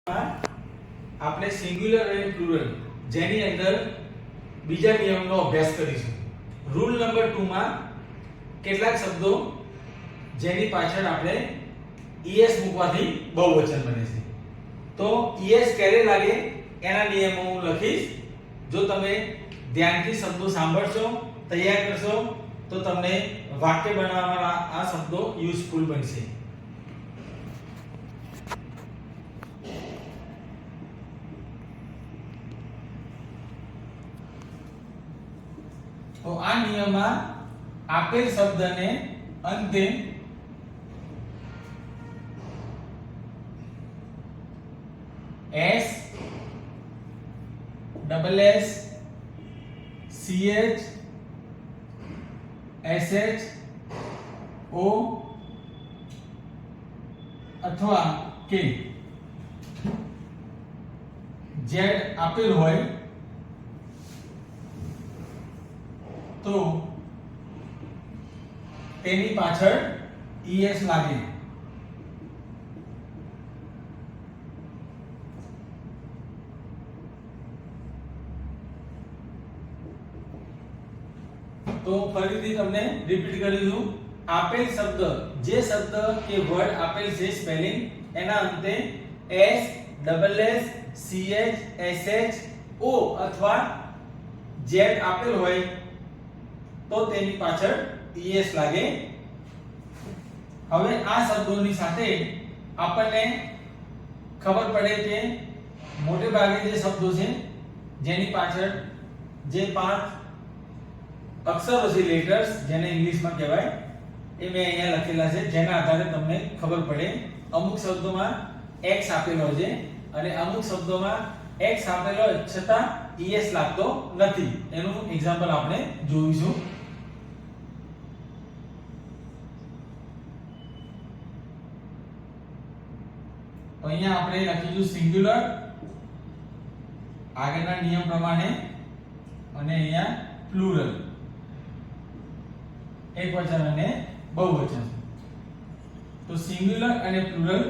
આપણે સિંગ્યુલર અને પ્લુરલ જેની અંદર બીજા નિયમનો અભ્યાસ કરીશું. રૂલ નંબર 2 માં કેટલાક શબ્દો જેની પાછળ આપણે es મૂકવાથી બહુવચન બને છે. તો es ક્યારે લાગે એના નિયમો હું લખીશ. જો તમે ધ્યાનથી શબ્દો સાંભળશો, તૈયાર કરશો તો તમને વાક્ય બનાવવામાં આ શબ્દો યુઝફુલ બનશે. તો આ નિયમમાં આપેલ શબ્દને અંતે s double s ch sh o અથવા k z આપેલ હોય તો તેની પાછળ es લાગે. તો ફરીથી તમને રિપીટ કરી દઉં. આપેલ શબ્દ, જે શબ્દ કે વર્ડ આપેલ છે સ્પેલિંગ, એના અંતે s double s ch sh o અથવા z આપેલ હોય તો તેની પાછળ es લાગે. હવે આ શબ્દોની સાથે આપણને ખબર પડે કે મોટે ભાગે જે શબ્દો છે જેની પાછળ જે 5 અક્ષરો છે, લેટર્સ, જેને ઇંગ્લિશમાં કહેવાય, એ મેં અહીંયા લખેલા છે. જેના આધારે તમને ખબર પડે. અમુક શબ્દોમાં x આપેલો છે અને અમુક શબ્દોમાં x આપેલો છતાં es લાગતો નથી. એનું એક્ઝામ્પલ આપણે જોઈશું. તો અહીંયા આપણે લખીશું સિંગ્યુલર આગળના નિયમ પ્રમાણે અને અહીંયા પ્લુરલ એકવચન અને બહુવચન. તો સિંગ્યુલર અને પ્લુરલ,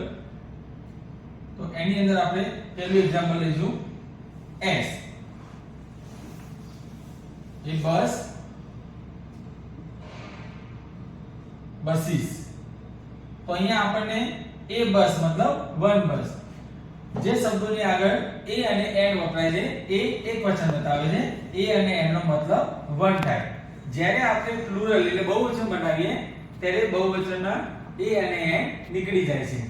તો એની અંદર આપણે પહેલું એક્ઝામ્પલ લઈશું s. એ બસ, બસીસ. તો અહીંયા આપણને એ બસ મતલબ વન બસ. જે શબ્દોની આગળ એ અને એન વપરાય છે એ એકવચન બતાવે છે. એ અને એન નો મતલબ વન થાય. જ્યારે આપણે પ્લુરલ એટલે બહુવચન બનાવીએ ત્યારે બહુવચનના એ અને એન નીકળી જાય છે.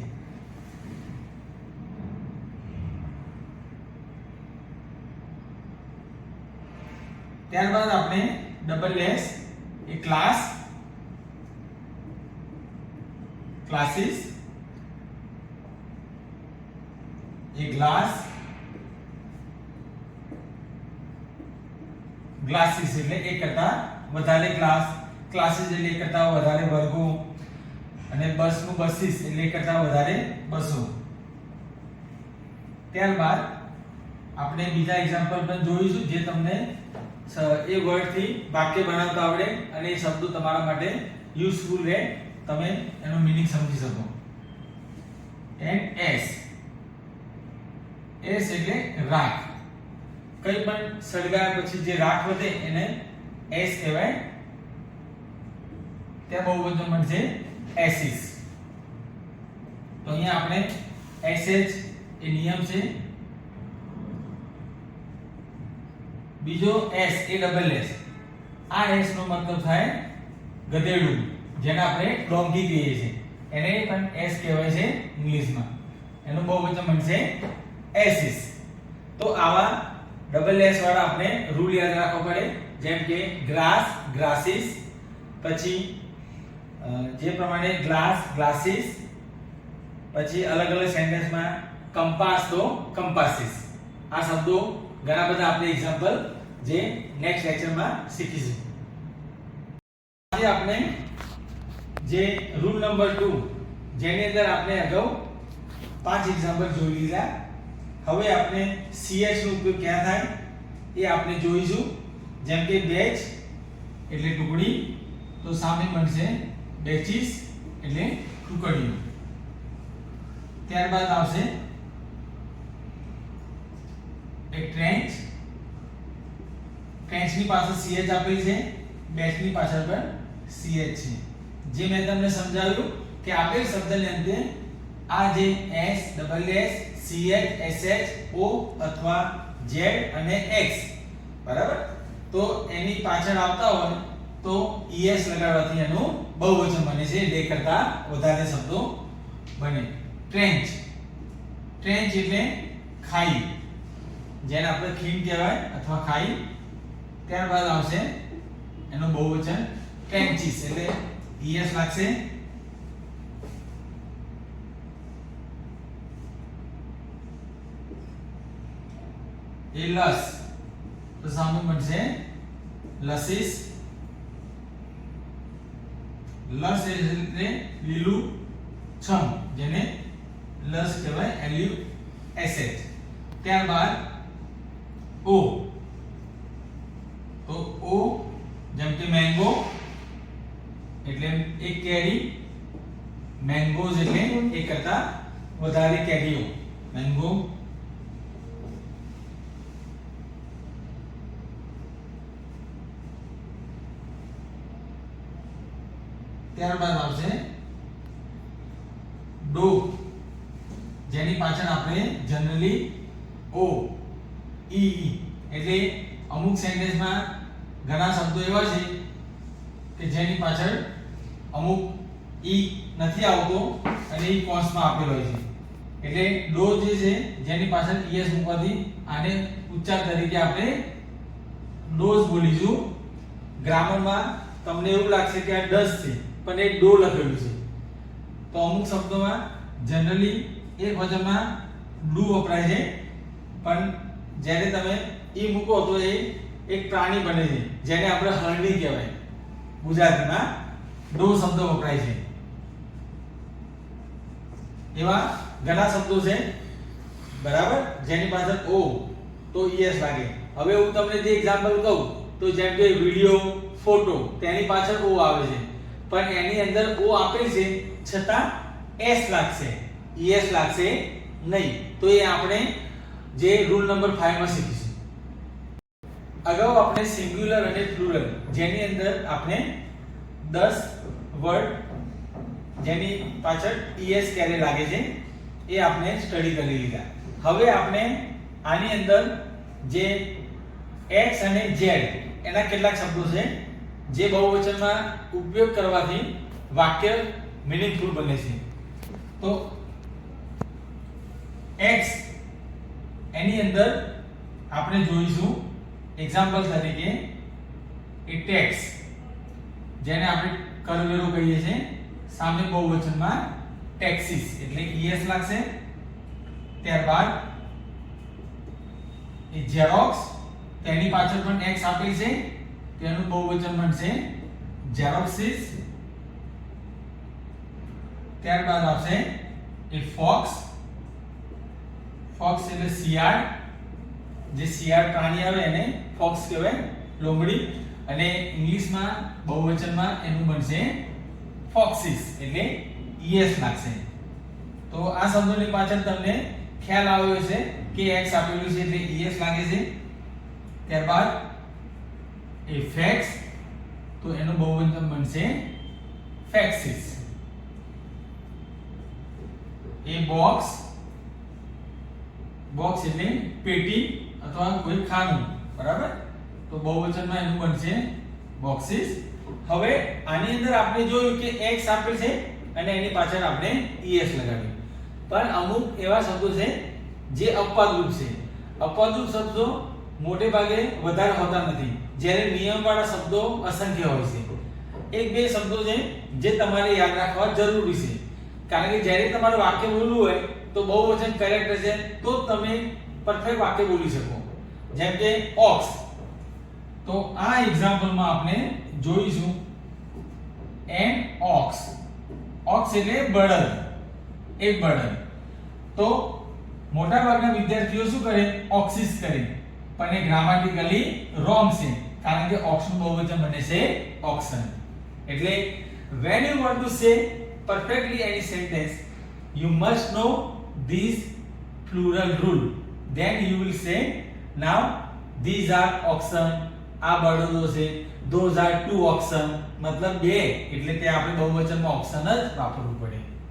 ત્યારબાદ આપણે ડબલ એસ, એ ક્લાસ, ક્લાસીસ, એ ગ્લાસ, ગ્લાસીસ એટલે એક કરતા વધારે ક્લાસ, ક્લાસીસ એટલે એક કરતા વધારે વર્ગો, અને બસ નું બસીસ એટલે એક કરતા વધારે બસો. ત્યારબાદ આપણે બીજા એક્ઝામ્પલ પણ જોઈશું જે તમને એ વર્ડ થી વાક્ય બનાવતા આવડે અને એ શબ્દો તમારા માટે યુઝફુલ રહે, તમે એનો મીનિંગ સમજી શકો. એન્ડ એસ, એસ એટલે રાખ. કઈ પણ સળગાયા પછી જે રાખ વધે એને એસ કહેવાય. ત્યાં બહુવચન મળશે એસિસ. તો અહીંયા આપણે એસએચ એ નિયમ છે. બીજો એસ, એ ડબલ એસ. આ એસ નો મતલબ થાય ગધેડું, જેને આપણે ડોંકી કહીએ છીએ. એને પણ એસ કહેવાય છે ઇંગ્લિશમાં. એનું બહુવચન બનશે એસિસ. તો આવા ડબલ એસ વાળા આપણે રૂલ યાદ રાખવો પડે. જેમ કે ગ્લાસ, ગ્લાસીસ, પછી જે પ્રમાણે ગ્લાસ, ગ્લાસીસ, પછી અલગ અલગ સેન્ટેન્સમાં કંપાસ તો કંપાસીસ. આ શબ્દો ઘણા બધા આપણે એક્ઝામ્પલ જે નેક્સ્ટ લેક્ચરમાં શીખીશું. આજે આપણે જે રૂલ નંબર 2 જેની અંદર આપણે અગાઉ 5 એક્ઝામ્પલ જોઈ લીધા. હવે આપણે ch નો ઉપયોગ ક્યાં થાય એ આપણે જોઈશું. જેમ કે બેચ એટલે ટુકડી, તો સામે બનશે બેચીસ એટલે ટુકડીઓ. ત્યારબાદ આવશે એક ટ્રેન્ચ, ટ્રેન્ચની પાછળ ch આપેલી છે, બેચની પાછળ પણ ch છે. જે મેં તમને સમજાવ્યું કે આપેલ શબ્દની અંતે આ જે s double s ch sh o અથવા z અને x બરાબર, તો એની પાછળ આવતા હોય તો es લગાડવાથી એનું બહુવચન બને છે, બે કરતા વધારે શબ્દો બને. ટ્રેન્ચ, ટ્રેન્ચ એટલે ખાઈ, જેને આપણે ખીણ કહેવાય અથવા ખાઈ. ત્યારબાદ આવશે એનું બહુવચન ટ્રેન્ચીસ, એટલે es લાગશે. એ લસ તો સામે બનશે લસીસ. લસ એટલે લીલું છમ, જેને લસ કહેવાય, LUSH. ત્યારબાદ ઓ, તો ઓ જેમ કે મેંગો એટલે એક કેરી, મેંગોઝ એટલે એક કરતા વધારે કેરીઓ, મેંગો. ત્યારબાદ આવશે ડો, જેની પાછળ આપણે જનરલી ઓ ઈ, એટલે અમુક સેન્ટેન્સમાં ઘણા શબ્દો એવા છે કે જેની પાછળ અમુક ઈ નથી આવતો અને ઈ કૌંસમાં આપેલો હોય છે. એટલે ડો જે છે જેની પાછળ es મૂકવાથી આને ઉચ્ચાર તરીકે આપણે ડોઝ બોલીશું. ગ્રામરમાં તમને એવું લાગશે કે આ ડસ છે, પણ એ ડો લખેલું છે. તો અમુક શબ્દોમાં જનરલી એક વચનમાં ડુ વપરાય છે, પણ જ્યારે તમે ઈ મૂકો તો એ એક પ્રાણી બને છે, જેને આપણે હરણી કહેવાય. ગુજરાતીમાં ડો શબ્દ વપરાય છે. એવા ઘણા શબ્દો છે બરાબર, જેની પાછળ ઓ તો es લાગે. હવે હું તમને જે એક્ઝામ્પલ કહું તો જેમ કે વિડિયો, ફોટો, તેની પાછળ ઓ આવે છે, પણ એની અંદર ઓ આપેલ છે છતાં s લાગશે, es લાગશે નહીં. તો એ આપણે જે રૂલ નંબર 5 માં શીખીશું. અગાઉ આપણે સિંગ્યુલર અને પ્લુરલ, જેની અંદર આપણે 10 વર્ડ જેની પાછળ es ક્યારે લાગે છે એ આપણે સ્ટડી કરી લીધા. હવે આપણે આની અંદર જે x અને z એના કેટલાક શબ્દો છે જે બહુવચનમાં ઉપયોગ કરવાથી વાક્ય મીનિંગફુલ બને છે. તો x એની અંદર આપણે જોઈશું એક્ઝામ્પલ તરીકે એ ટેક્સ, જેને આપણે કરવેરો કહીએ છીએ. સામે બહુવચનમાં ટેક્સીસ એટલે es લાગશે. ત્યારબાદ એ ઝેરોક્સ, તેની પાછળ પણ x આપેલ છે, તેનું બહુવચન બનશે ઝેરોક્સીસ. ત્યારબાદ આવશે એ ફોક્સ, ફોક્સ એટલે શિયાળ, જે શિયાળ પ્રાણી આવે એને ફોક્સ કહેવાય, લોમડી. અને ઇંગ્લિશમાં બહુવચનમાં એનું બનશે ફોક્સીસ એટલે es લાગશે. તો આ શબ્દોની પાછળ તમને ખ્યાલ આવ્યો છે કે x આપેલું છે એટલે es લાગે છે. ત્યારબાદ એ ફેક્સ, તો એનું બહુવચન બનશે ફેક્સીસ. એ બોક્સ, બોક્સ એટલે પેટી અથવા કોઈ ખાનું બરાબર, તો બહુવચનમાં એનું બનશે બોક્સીસ. હવે આની અંદર આપણે જોયું કે x આપેલ છે અને એની પાછળ આપણે es લગાવ્યું, પણ અમુક એવા શબ્દો છે જે અપવાદરૂપ છે. અપવાદરૂપ શબ્દો મોટે ભાગે વધારે હોતા નથી, જ્યારે નિયમવાળા શબ્દો અસંખ્ય હોય છે. એક બે શબ્દો છે જે તમારે યાદ રાખવા જરૂરી છે, કારણ કે જ્યારે તમારે વાક્ય બોલવું હોય તો બહુવચન કરેક્ટ હશે તો જ તમે પરફેક્ટ વાક્ય બોલી શકો. જેમ કે ઓક્સ, તો આ એક્ઝામ્પલમાં આપણે જોઈશું એન ઓક્સ. ઓક્સ એટલે બળદ, એક બળદ. તો મોટા ભાગના વિદ્યાર્થીઓ શું કરે, ઓક્સિસ કરે, પણ એ ગ્રામેટિકલી રોંગ છે, કારણ કે ઓક્સ નું બહુવચન બને છે ઓક્સન. એટલે when you want to say perfectly any sentence, you must know this plural rule, then you will say now these are oxen, આ બળદો છે. those are two oxen, મતલબ બે, એટલે તે આપણે બહુવચનમાં ઓક્શન જ વાપરવું પડે.